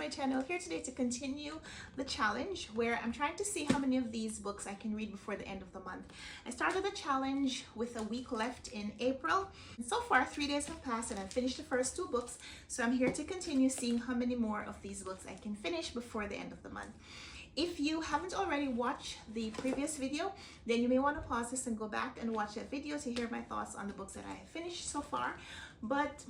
my channel. Here today to continue the challenge where I'm trying to see how many of these books I can read before the end of the month. I started the challenge with a week left in April. And so far 3 days have passed and I've finished the first 2 books, so I'm here to continue seeing how many more of these books I can finish before the end of the month. If you haven't already watched the previous video, then you may want to pause this and go back and watch that video to hear my thoughts on the books that I have finished so far. But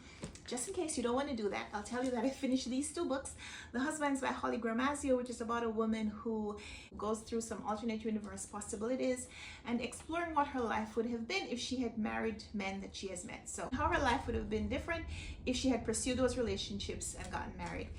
just in case you don't want to do that, I'll tell you that I finished these 2 books. The Husbands by Holly Gramazio, which is about a woman who goes through some alternate universe possibilities and exploring what her life would have been if she had married men that she has met. So how her life would have been different if she had pursued those relationships and gotten married.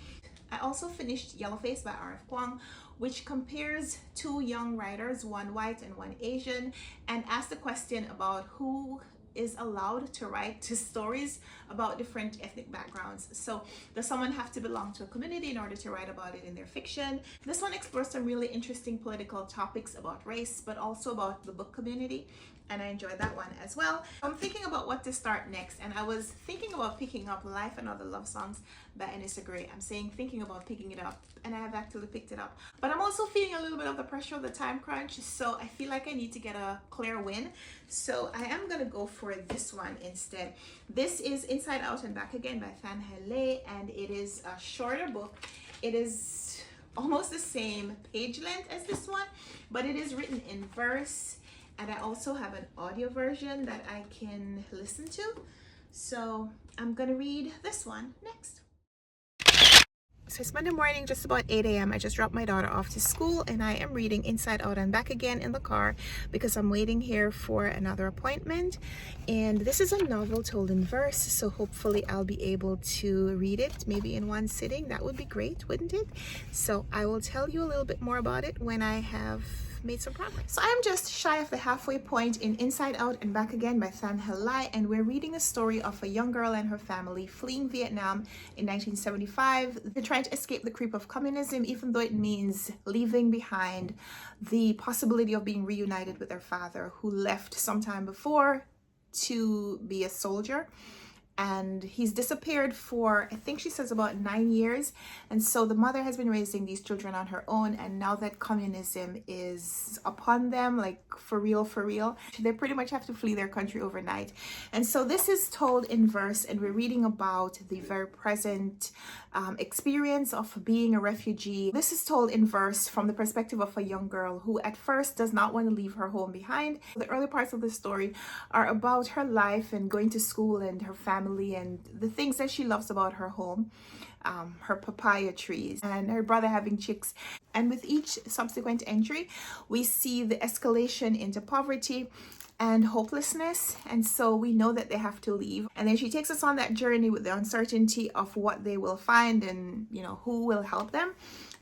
I also finished Yellowface by R.F. Kuang, which compares 2 young writers, one white and one Asian, and asks the question about who is allowed to write stories about different ethnic backgrounds. So does someone have to belong to a community in order to write about it in their fiction? This one explores some really interesting political topics about race, but also about the book community, and I enjoyed that one as well. I'm thinking about what to start next, and I was thinking about picking up Life and Other Love Songs by Anissa Gray. I'm saying thinking about picking it up, and I have actually picked it up. But I'm also feeling a little bit of the pressure of the time crunch, so I feel like I need to get a clear win. So I am gonna go for this one instead. This is Inside Out and Back Again by Fan Hele, and it is a shorter book. It is almost the same page length as this one, but it is written in verse, and I also have an audio version that I can listen to. So I'm gonna read this one next. So it's Monday morning, just about 8 a.m. I just dropped my daughter off to school, and I am reading Inside Out and Back Again in the car because I'm waiting here for another appointment. And this is a novel told in verse, so hopefully I'll be able to read it maybe in one sitting. That would be great, wouldn't it? So I will tell you a little bit more about it when I have made some progress. So I'm just shy of the halfway point in Inside Out and Back Again by Fan Hele, and we're reading a story of a young girl and her family fleeing Vietnam in 1975. They're trying to escape the creep of communism, even though it means leaving behind the possibility of being reunited with their father, who left sometime before to be a soldier. And he's disappeared for, I think she says, about 9 years. And so the mother has been raising these children on her own, and now that communism is upon them, like for real, they pretty much have to flee their country overnight. And so this is told in verse, and we're reading about the very present experience of being a refugee. This is told in verse from the perspective of a young girl who at first does not want to leave her home behind. The early parts of the story are about her life and going to school and her family and the things that she loves about her home, her papaya trees and her brother having chicks. And with each subsequent entry, we see the escalation into poverty and hopelessness, and so we know that they have to leave. And then she takes us on that journey with the uncertainty of what they will find and, you know, who will help them.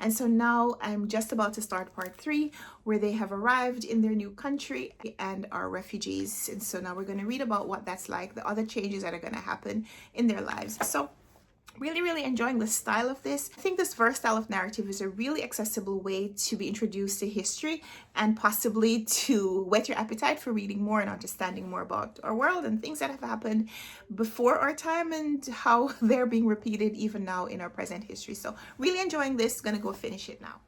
And so now I'm just about to start part 3, where they have arrived in their new country and are refugees. And so now we're going to read about what that's like, the other changes that are going to happen in their lives. So really enjoying the style of this. I think this verse style of narrative is a really accessible way to be introduced to history and possibly to whet your appetite for reading more and understanding more about our world and things that have happened before our time and how they're being repeated even now in our present history. So really enjoying this. Gonna go finish it now.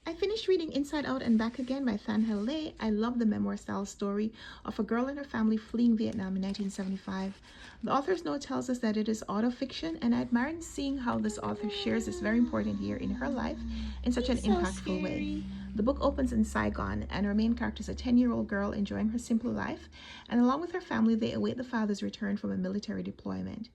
I finished reading Inside Out and Back Again by Fan Hele. I love the memoir-style story of a girl and her family fleeing Vietnam in 1975. The author's note tells us that it is autofiction, and I admire seeing how this author shares this very important year in her life in such an impactful way. The book opens in Saigon, and our main character is a 10-year-old girl enjoying her simple life, and along with her family, they await the father's return from a military deployment.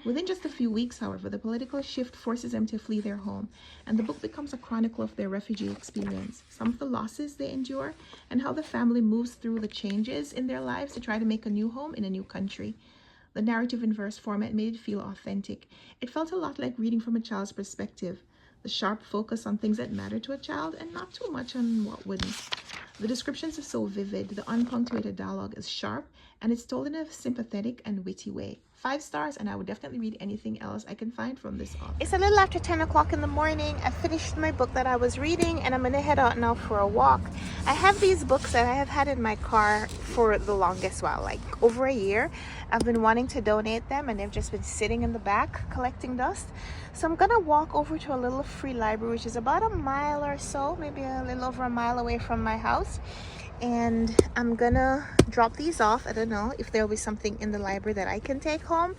Within just a few weeks, however, the political shift forces them to flee their home, and the book becomes a chronicle of their refugee experience, some of the losses they endure, and how the family moves through the changes in their lives to try to make a new home in a new country. The narrative in verse format made it feel authentic. It felt a lot like reading from a child's perspective, the sharp focus on things that matter to a child and not too much on what wouldn't. The descriptions are so vivid, the unpunctuated dialogue is sharp, and it's told in a sympathetic and witty way. 5 stars, and I would definitely read anything else I can find from this author. It's a little after 10 o'clock in the morning. I finished my book that I was reading, and I'm gonna head out now for a walk. I have these books that I have had in my car for the longest while, like over a year. I've been wanting to donate them, and they've just been sitting in the back collecting dust. So I'm gonna walk over to a little free library, which is about a mile or so, maybe a little over a mile away from my house. And I'm gonna drop these off. I don't know if there'll be something in the library that I can take home,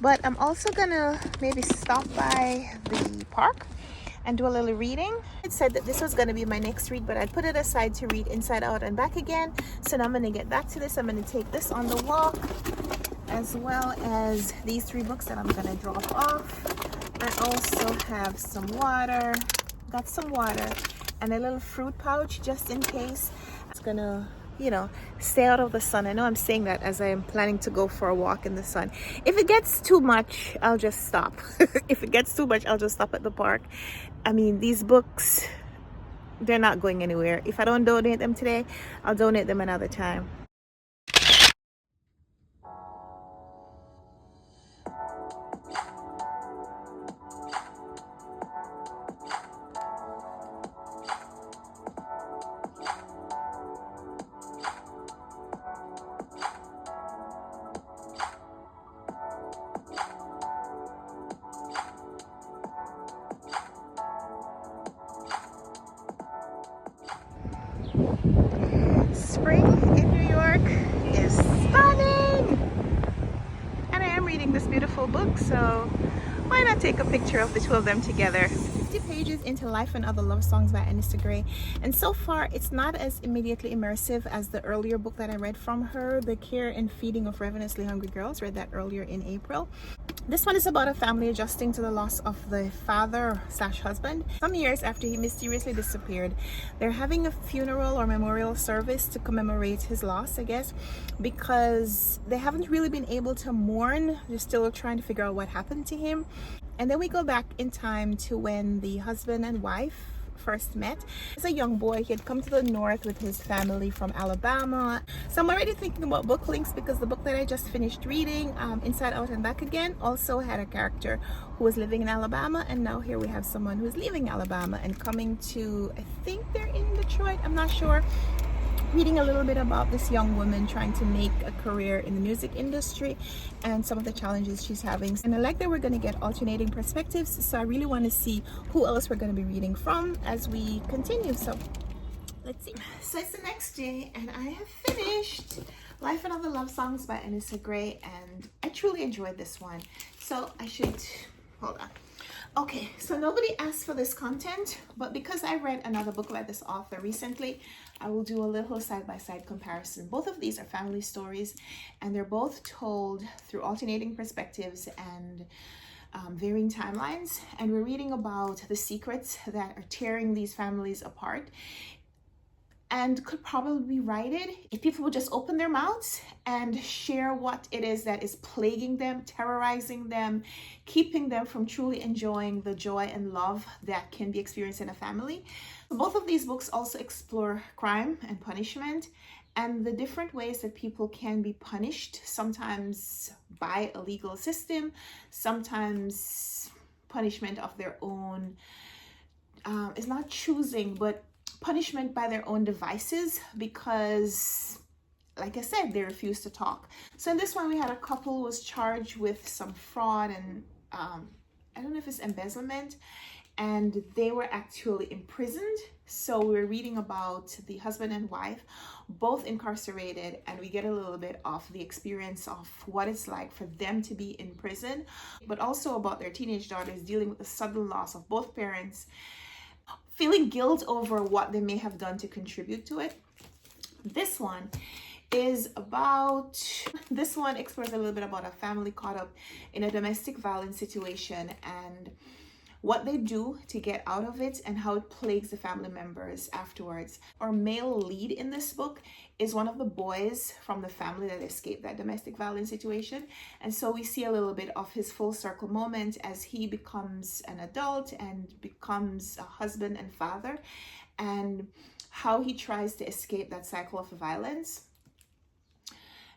but I'm also gonna maybe stop by the park and do a little reading. It said that this was gonna be my next read, but I put it aside to read Inside Out and Back Again. So now I'm gonna get back to this. I'm gonna take this on the walk, as well as these 3 books that I'm gonna drop off. I also have some water, got some water, and a little fruit pouch just in case. It's gonna, you know, stay out of the sun. I know I'm saying that as I am planning to go for a walk in the sun. If it gets too much, I'll just stop. If it gets too much, I'll just stop at the park. I mean, these books, they're not going anywhere. If I don't donate them today, I'll donate them another time. Spring in New York is stunning, and I am reading this beautiful book, so why not take a picture of the 2 of them together. 50 pages into Life and Other Love Songs by Anissa Gray, and so far it's not as immediately immersive as the earlier book that I read from her, The Care and Feeding of Ravenously Hungry Girls. Read that earlier in April. This one is about a family adjusting to the loss of the father/husband. Some years after he mysteriously disappeared, they're having a funeral or memorial service to commemorate his loss, I guess, because they haven't really been able to mourn. They're still trying to figure out what happened to him. And then we go back in time to when the husband and wife first met. As a young boy, he had come to the north with his family from Alabama. So I'm already thinking about book links, because the book that I just finished reading, Inside Out and Back Again, also had a character who was living in Alabama, and now here we have someone who's leaving Alabama and coming to, I think they're in Detroit, I'm not sure. Reading a little bit about this young woman trying to make a career in the music industry and some of the challenges she's having. And I like that we're going to get alternating perspectives, so I really want to see who else we're going to be reading from as we continue. So let's see. So it's the next day, and I have finished Life and Other Love Songs by Anissa Gray, and I truly enjoyed this one. So I should, hold on. Okay, so nobody asked for this content, but because I read another book by this author recently, I will do a little side-by-side comparison. Both of these are family stories, and they're both told through alternating perspectives and varying timelines. And we're reading about the secrets that are tearing these families apart, and could probably be righted if people would just open their mouths and share what it is that is plaguing them, terrorizing them, keeping them from truly enjoying the joy and love that can be experienced in a family. Both of these books also explore crime and punishment and the different ways that people can be punished, sometimes by a legal system, sometimes punishment of their own, is not choosing, but punishment by their own devices, because like I said, they refuse to talk. So in this one, we had a couple who was charged with some fraud and I don't know if it's embezzlement, and they were actually imprisoned. So we're reading about the husband and wife, both incarcerated, and we get a little bit of the experience of what it's like for them to be in prison, but also about their teenage daughters dealing with the sudden loss of both parents, feeling guilt over what they may have done to contribute to it. This one explores a little bit about a family caught up in a domestic violence situation and what they do to get out of it and how it plagues the family members afterwards. Our male lead in this book is one of the boys from the family that escaped that domestic violence situation. And so we see a little bit of his full circle moment as he becomes an adult and becomes a husband and father, and how he tries to escape that cycle of violence.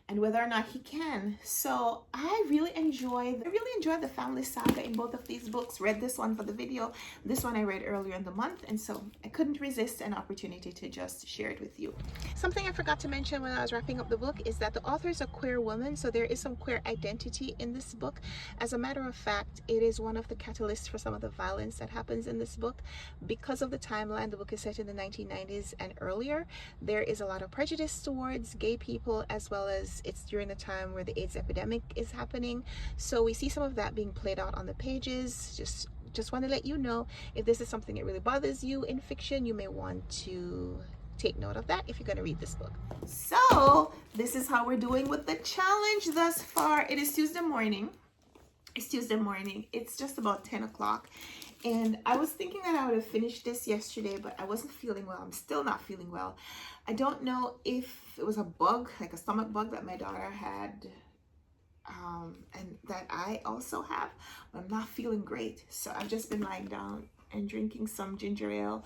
and whether or not he can. So I really enjoy the family saga in both of these books. Read this one for the video. This one I read earlier in the month, and so I couldn't resist an opportunity to just share it with you. Something I forgot to mention when I was wrapping up the book is that the author is a queer woman, so there is some queer identity in this book. As a matter of fact, it is one of the catalysts for some of the violence that happens in this book. Because of the timeline, the book is set in the 1990s and earlier. There is a lot of prejudice towards gay people, as well as it's during the time where the AIDS epidemic is happening. So we see some of that being played out on the pages. Just want to let you know, if this is something that really bothers you in fiction, you may want to take note of that if you're going to read this book. So this is how we're doing with the challenge thus far. It is Tuesday morning. It's Tuesday morning. It's just about 10 o'clock. And I was thinking that I would have finished this yesterday, but I wasn't feeling well. I'm still not feeling well. I don't know if it was a bug, like a stomach bug that my daughter had, and that I also have, but I'm not feeling great. So I've just been lying down and drinking some ginger ale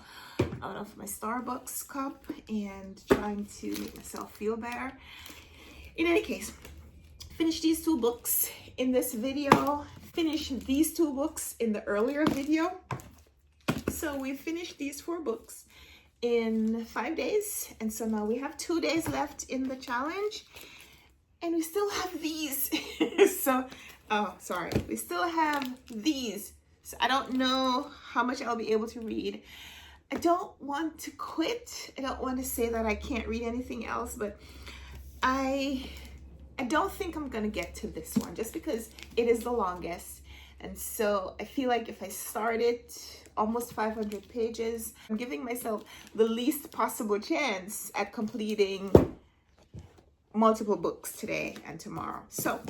out of my Starbucks cup and trying to make myself feel better. In any case, finish these 2 books in this video. Finish these 2 books in the earlier video. So we finished these 4 books in 5 days, and so now we have 2 days left in the challenge, and we still have these. We still have these. So I don't know how much I'll be able to read. I don't want to quit. I don't want to say that I can't read anything else, but I don't think I'm gonna get to this one just because it is the longest. And so I feel like if I start it, almost 500 pages, I'm giving myself the least possible chance at completing multiple books today and tomorrow. So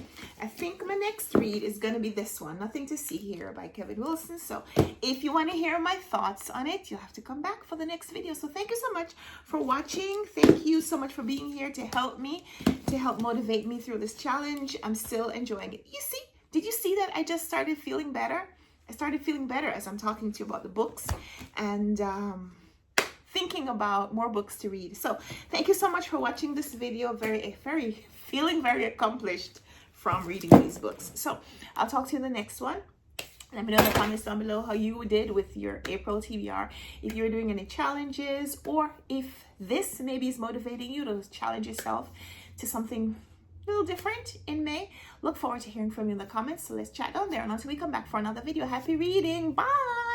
I think my next read is going to be this one, Nothing to See Here by Kevin Wilson. So if you want to hear my thoughts on it, you'll have to come back for the next video. So thank you so much for watching. Thank you so much for being here to help me, to help motivate me through this challenge. I'm still enjoying it. You see, did you see that I just started feeling better? I started feeling better as I'm talking to you about the books and thinking about more books to read. So thank you so much for watching this video. Feeling very accomplished from reading these books. So I'll talk to you in the next one. Let me know in the comments down below how you did with your April TBR, if you're doing any challenges, or if this maybe is motivating you to challenge yourself to something a little different in May. Look forward to hearing from you in the comments. So let's chat down there, and until we come back for another video, happy reading. Bye.